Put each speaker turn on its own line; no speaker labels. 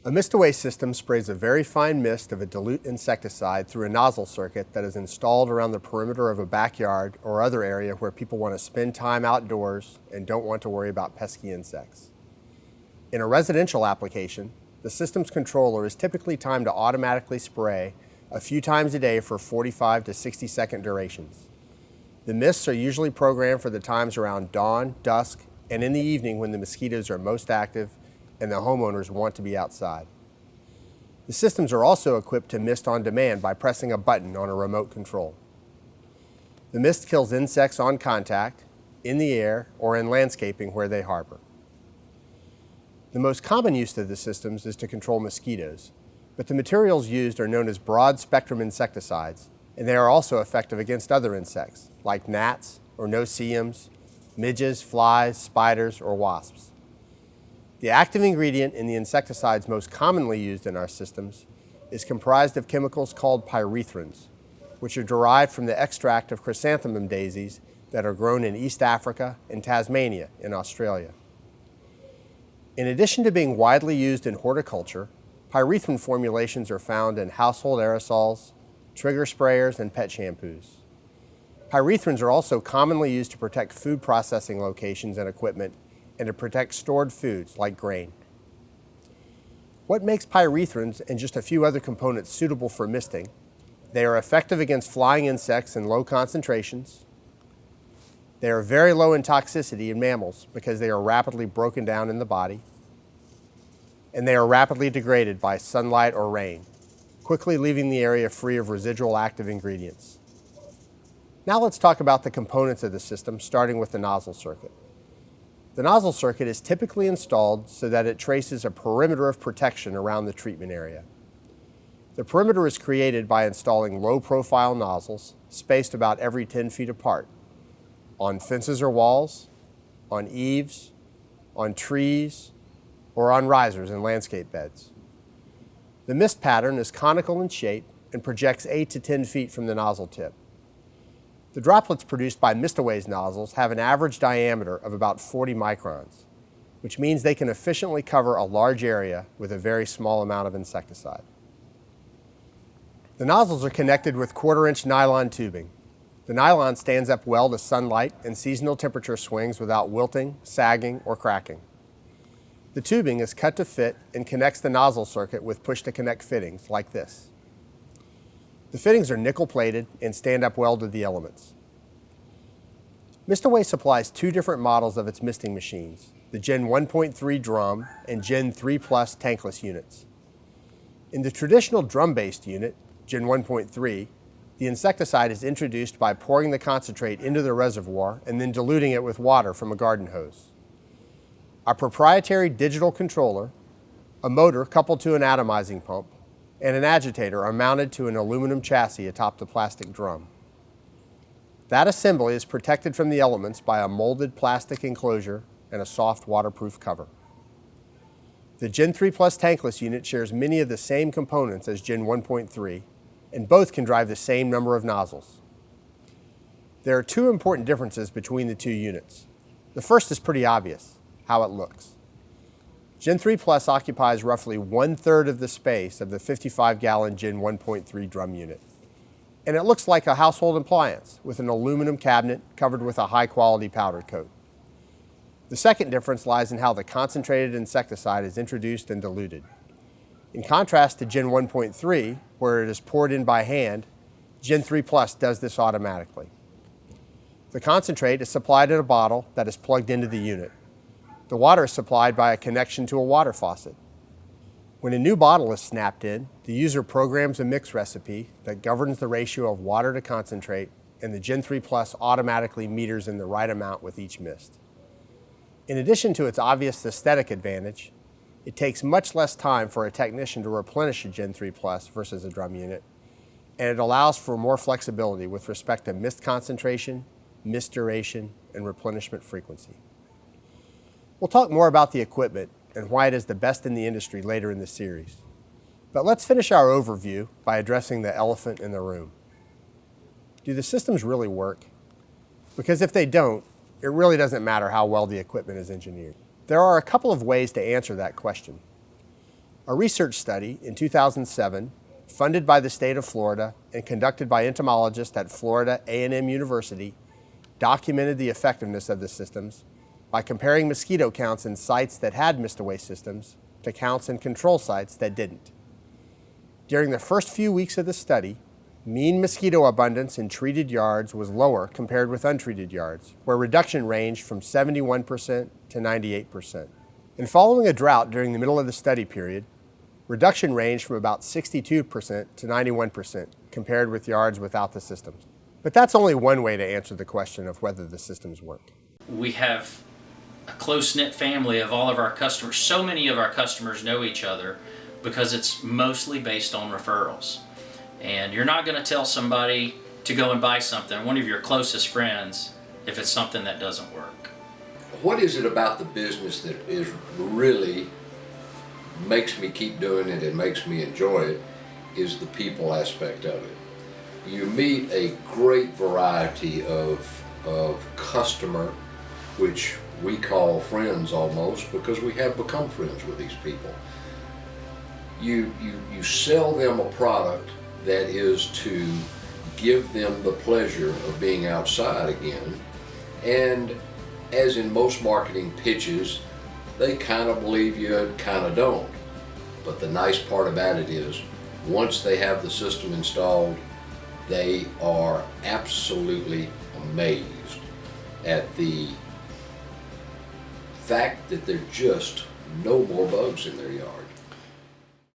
A MistAway system sprays a very fine mist of a dilute insecticide through a nozzle circuit that is installed around the perimeter of a backyard or other area where people want to spend time outdoors and don't want to worry about pesky insects. In a residential application, the system's controller is typically timed to automatically spray a few times a day for 45 to 60-second durations. The mists are usually programmed for the times around dawn, dusk, and in the evening when the mosquitoes are most active and the homeowners want to be outside. The systems are also equipped to mist on demand by pressing a button on a remote control. The mist kills insects on contact, in the air, or in landscaping where they harbor. The most common use of the systems is to control mosquitoes, but the materials used are known as broad-spectrum insecticides, and they are also effective against other insects, like gnats or no-see-ums, midges, flies, spiders, or wasps. The active ingredient in the insecticides most commonly used in our systems is comprised of chemicals called pyrethrins, which are derived from the extract of chrysanthemum daisies that are grown in East Africa and Tasmania in Australia. In addition to being widely used in horticulture, pyrethrin formulations are found in household aerosols, trigger sprayers, and pet shampoos. Pyrethrins are also commonly used to protect food processing locations and equipment and to protect stored foods like grain. What makes pyrethrins and just a few other components suitable for misting? They are effective against flying insects in low concentrations. They are very low in toxicity in mammals because they are rapidly broken down in the body. And they are rapidly degraded by sunlight or rain, quickly leaving the area free of residual active ingredients. Now let's talk about the components of the system, starting with the nozzle circuit. The nozzle circuit is typically installed so that it traces a perimeter of protection around the treatment area. The perimeter is created by installing low-profile nozzles spaced about every 10 feet apart on fences or walls, on eaves, on trees, or on risers in landscape beds. The mist pattern is conical in shape and projects 8 to 10 feet from the nozzle tip. The droplets produced by MistAway's nozzles have an average diameter of about 40 microns, which means they can efficiently cover a large area with a very small amount of insecticide. The nozzles are connected with 1/4-inch nylon tubing. The nylon stands up well to sunlight and seasonal temperature swings without wilting, sagging, or cracking. The tubing is cut to fit and connects the nozzle circuit with push-to-connect fittings like this. The fittings are nickel-plated and stand up well to the elements. MistAway supplies two different models of its misting machines, the Gen 1.3 drum and Gen 3 Plus tankless units. In the traditional drum-based unit, Gen 1.3, the insecticide is introduced by pouring the concentrate into the reservoir and then diluting it with water from a garden hose. Our proprietary digital controller, a motor coupled to an atomizing pump, and an agitator are mounted to an aluminum chassis atop the plastic drum. That assembly is protected from the elements by a molded plastic enclosure and a soft waterproof cover. The Gen 3 Plus tankless unit shares many of the same components as Gen 1.3, and both can drive the same number of nozzles. There are two important differences between the two units. The first is pretty obvious, how it looks. Gen 3 Plus occupies roughly 1/3 of the space of the 55-gallon Gen 1.3 drum unit. And it looks like a household appliance with an aluminum cabinet covered with a high-quality powder coat. The second difference lies in how the concentrated insecticide is introduced and diluted. In contrast to Gen 1.3, where it is poured in by hand, Gen 3 Plus does this automatically. The concentrate is supplied in a bottle that is plugged into the unit. The water is supplied by a connection to a water faucet. When a new bottle is snapped in, the user programs a mix recipe that governs the ratio of water to concentrate, and the Gen 3 Plus automatically meters in the right amount with each mist. In addition to its obvious aesthetic advantage, it takes much less time for a technician to replenish a Gen 3 Plus versus a drum unit, and it allows for more flexibility with respect to mist concentration, mist duration, and replenishment frequency. We'll talk more about the equipment and why it is the best in the industry later in the series. But let's finish our overview by addressing the elephant in the room. Do the systems really work? Because if they don't, it really doesn't matter how well the equipment is engineered. There are a couple of ways to answer that question. A research study in 2007, funded by the state of Florida and conducted by entomologists at Florida A&M University, documented the effectiveness of the systems by comparing mosquito counts in sites that had MistAway systems to counts in control sites that didn't. During the first few weeks of the study, mean mosquito abundance in treated yards was lower compared with untreated yards, where reduction ranged from 71% to 98%. And following a drought during the middle of the study period, reduction ranged from about 62% to 91% compared with yards without the systems. But that's only one way to answer the question of whether the systems work.
We have a close-knit family of all of our customers. So many of our customers know each other because it's mostly based on referrals. And you're not going to tell somebody to go and buy something, one of your closest friends, if it's something that doesn't work.
What is it about the business that is really makes me keep doing it and makes me enjoy it is the people aspect of it. You meet a great variety of customer, which we call friends almost because we have become friends with these people. You sell them a product that is to give them the pleasure of being outside again, and as in most marketing pitches, they kind of believe you and kind of don't. But the nice part about it is, once they have the system installed, they are absolutely amazed at the fact that there are just no more bugs in their yard.